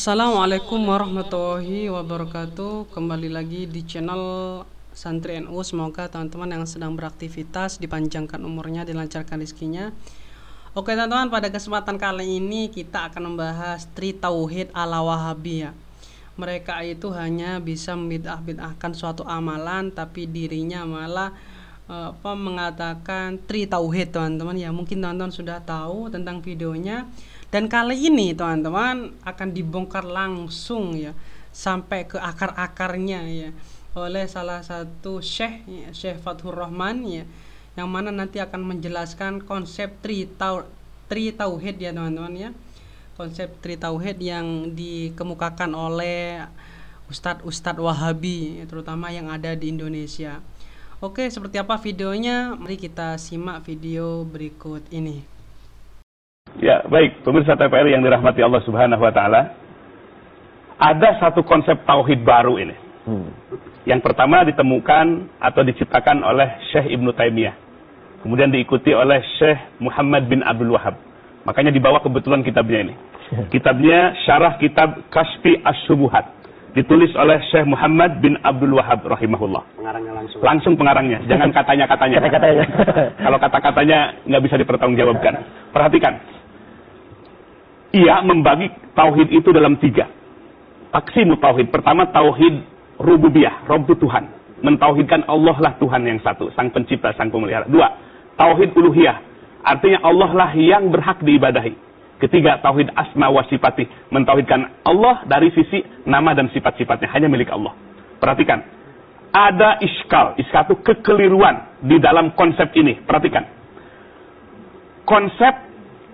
Assalamualaikum warahmatullahi wabarakatuh. Kembali lagi di channel Santri NU. Semoga teman-teman yang sedang beraktivitas dipanjangkan umurnya, dilancarkan rezekinya. Oke teman-teman, pada kesempatan kali ini kita akan membahas Tri Tauhid ala Wahabiyah. Mereka itu hanya bisa membid'ah-bid'ahkan suatu amalan, tapi dirinya malah mengatakan Tri Tauhid teman-teman. Ya mungkin teman-teman sudah tahu tentang videonya. Dan kali ini teman-teman akan dibongkar langsung ya, sampai ke akar-akarnya ya, oleh salah satu syekh ya, Syekh Fathur Rahman ya, yang mana nanti akan menjelaskan konsep Tri Tauhid ya teman-teman ya. Konsep Tri Tauhid yang dikemukakan oleh Ustadz Wahabi, terutama yang ada di Indonesia. Oke, seperti apa videonya? Mari kita simak video berikut ini. Ya, baik, pemirsa TPR yang dirahmati Allah Subhanahu wa taala. Ada satu konsep tauhid baru ini. Yang pertama ditemukan atau diciptakan oleh Syekh Ibnu Taimiyah. Kemudian diikuti oleh Syekh Muhammad bin Abdul Wahab. Makanya dibawa kebetulan kitabnya ini. Kitabnya Syarah Kitab Kashfi Asy-Syubuhat. Ditulis oleh Syekh Muhammad bin Abdul Wahab rahimahullah. Pengarangnya langsung. Langsung pengarangnya, jangan katanya-katanya. Kalau kata-katanya nggak bisa dipertanggungjawabkan. Perhatikan. Ia membagi tauhid itu dalam 3. Taksimu tauhid. Pertama, tauhid rububiyah, Rabb Tuhan. Mentauhidkan Allah lah Tuhan yang satu, Sang Pencipta, Sang Pemelihara. 2, tauhid uluhiyah. Artinya Allah lah yang berhak diibadahi. Ketiga, tauhid asma wa sifati. Mentauhidkan Allah dari sisi nama dan sifat-sifatnya, hanya milik Allah. Perhatikan. Ada iskal. Iskal itu kekeliruan di dalam konsep ini. Perhatikan. Konsep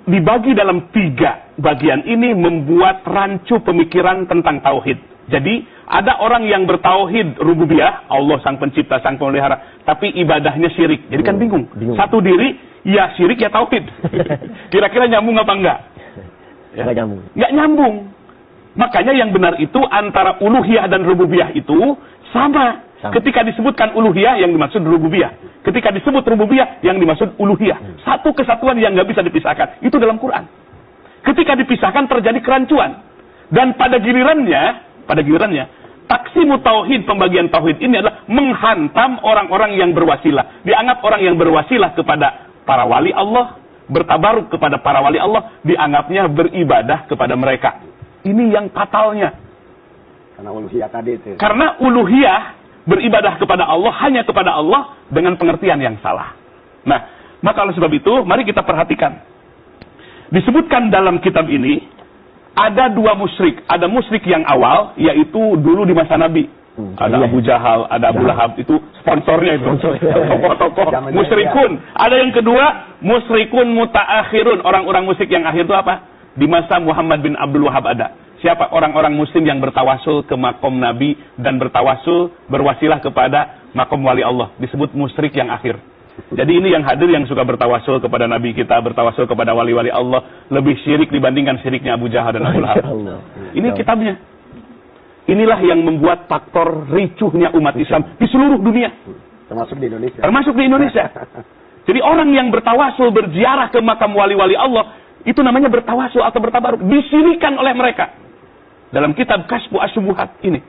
dibagi dalam 3 bagian ini membuat rancu pemikiran tentang tauhid. Jadi ada orang yang bertauhid rububiyah, Allah Sang Pencipta, Sang Pemelihara, tapi ibadahnya syirik. Jadi kan bingung. Satu diri, ya syirik ya tauhid. Kira-kira nyambung apa enggak? Ya. Nggak nyambung. Makanya yang benar itu antara uluhiyah dan rububiyah itu sama. Ketika disebutkan uluhiyah yang dimaksud rububiyah. Ketika disebut rububiyah yang dimaksud uluhiyah. Satu kesatuan yang nggak bisa dipisahkan. Itu dalam Quran. Ketika dipisahkan terjadi kerancuan. Dan pada gilirannya, taksimu tauhid, pembagian tauhid ini adalah menghantam orang-orang yang berwasilah. Dianggap orang yang berwasilah kepada para wali Allah, bertabaruk kepada para wali Allah, dianggapnya beribadah kepada mereka. Ini yang fatalnya. Karena uluhiyah tadi itu. Karena uluhiyah beribadah kepada Allah hanya kepada Allah dengan pengertian yang salah. Nah, maka oleh sebab itu, mari kita perhatikan. Disebutkan dalam kitab ini, ada 2 musyrik. Ada musyrik yang awal, yaitu dulu di masa Nabi. Ada Abu Jahal, ada Abu Lahab, itu sponsornya itu. Tokoh-tokoh musyrikun. Ada yang kedua, musyrikun mutaakhirun. Orang-orang musyrik yang akhir itu apa? Di masa Muhammad bin Abdul Wahab ada. Siapa? Orang-orang muslim yang bertawasul ke makom Nabi dan berwasilah kepada makom wali Allah. Disebut musyrik yang akhir. Jadi ini yang hadir yang suka bertawasul kepada Nabi kita, bertawasul kepada wali-wali Allah, lebih syirik dibandingkan syiriknya Abu Jahal dan Abu Lahab. Ini kitabnya. Inilah yang membuat faktor ricuhnya umat Islam di seluruh dunia. Termasuk di Indonesia. Termasuk di Indonesia. Jadi orang yang bertawasul, berziarah ke makam wali-wali Allah, itu namanya bertawasul atau bertabaruk. Disirikan oleh mereka. Dalam kitab Kashfu Asy-Syubuhat ini.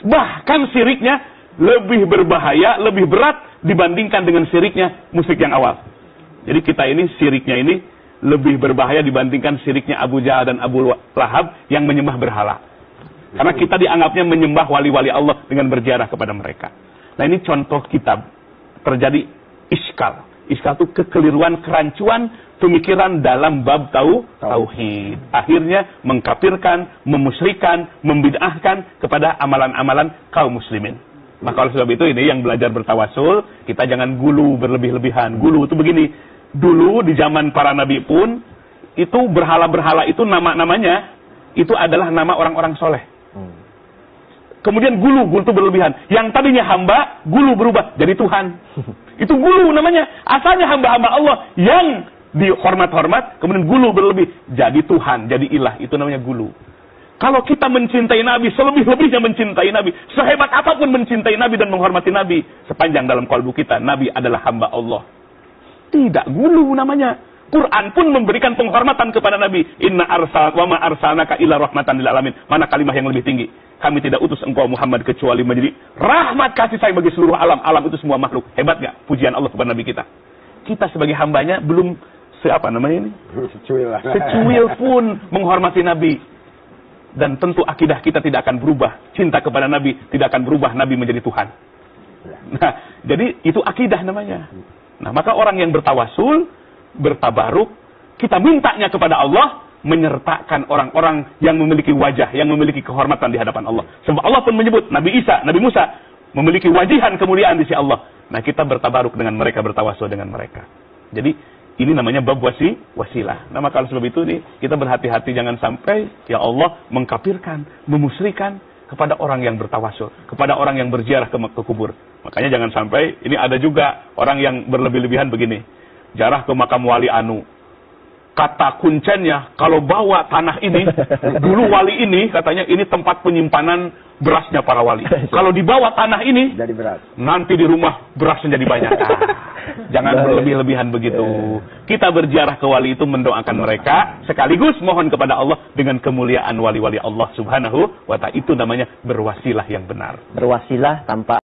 Bahkan syiriknya lebih berbahaya, lebih berat dibandingkan dengan syiriknya musyrik yang awal. Jadi kita ini syiriknya ini lebih berbahaya dibandingkan syiriknya Abu Jahal dan Abu Lahab yang menyembah berhala. Karena kita dianggapnya menyembah wali-wali Allah dengan berziarah kepada mereka. Nah ini contoh kitab terjadi iskal. Iskal itu kekeliruan, kerancuan pemikiran dalam bab tauhid. Akhirnya mengkafirkan, memusyrikan, membid'ahkan kepada amalan-amalan kaum muslimin. Maka oleh sebab itu ini yang belajar bertawasul, kita jangan gulu berlebih-lebihan. Gulu itu begini, dulu di zaman para nabi pun, itu berhala-berhala itu nama-namanya, itu adalah nama orang-orang soleh. Kemudian gulu itu berlebihan. Yang tadinya hamba, gulu berubah jadi Tuhan. Itu gulu namanya. Asalnya hamba-hamba Allah yang dihormat-hormat, kemudian gulu berlebih. Jadi Tuhan, jadi ilah. Itu namanya gulu. Kalau kita mencintai Nabi, selebih-lebihnya mencintai Nabi. Sehebat apapun mencintai Nabi dan menghormati Nabi. Sepanjang dalam kalbu kita, Nabi adalah hamba Allah. Tidak, gulu namanya. Quran pun memberikan penghormatan kepada Nabi. Inna wa ma arsalnaka illa rahmatan lil alamin. Mana kalimat yang lebih tinggi? Kami tidak utus engkau Muhammad kecuali menjadi rahmat kasih sayang bagi seluruh alam. Alam itu semua makhluk. Hebat nggak pujian Allah kepada Nabi kita? Kita sebagai hambanya belum secuil pun menghormati Nabi. Dan tentu akidah kita tidak akan berubah. Cinta kepada Nabi tidak akan berubah. Nabi menjadi Tuhan. Nah, jadi itu akidah namanya. Nah, maka orang yang bertawasul, bertabaruk, kita mintanya kepada Allah, menyertakan orang-orang yang memiliki wajah, yang memiliki kehormatan di hadapan Allah. Sebab Allah pun menyebut Nabi Isa, Nabi Musa memiliki wajihan kemuliaan di sisi Allah. Nah, kita bertabaruk dengan mereka, bertawasul dengan mereka. Jadi ini namanya bab wasilah. Nah, maka sebab itu nih, kita berhati-hati jangan sampai ya Allah mengkafirkan, memusyrikan kepada orang yang bertawasul, kepada orang yang berziarah ke kubur. Makanya jangan sampai, ini ada juga orang yang berlebih-lebihan begini. Ziarah ke makam wali anu. Kata kuncennya, kalau bawa tanah ini, dulu wali ini, katanya ini tempat penyimpanan berasnya para wali. Kalau dibawa tanah ini, jadi beras. Nanti di rumah berasnya jadi banyak. Jangan berlebih-lebihan begitu. Kita berziarah ke wali itu mendoakan mereka, sekaligus mohon kepada Allah dengan kemuliaan wali-wali Allah Subhanahu wa ta'ala. Itu namanya berwasilah yang benar. Berwasilah tanpa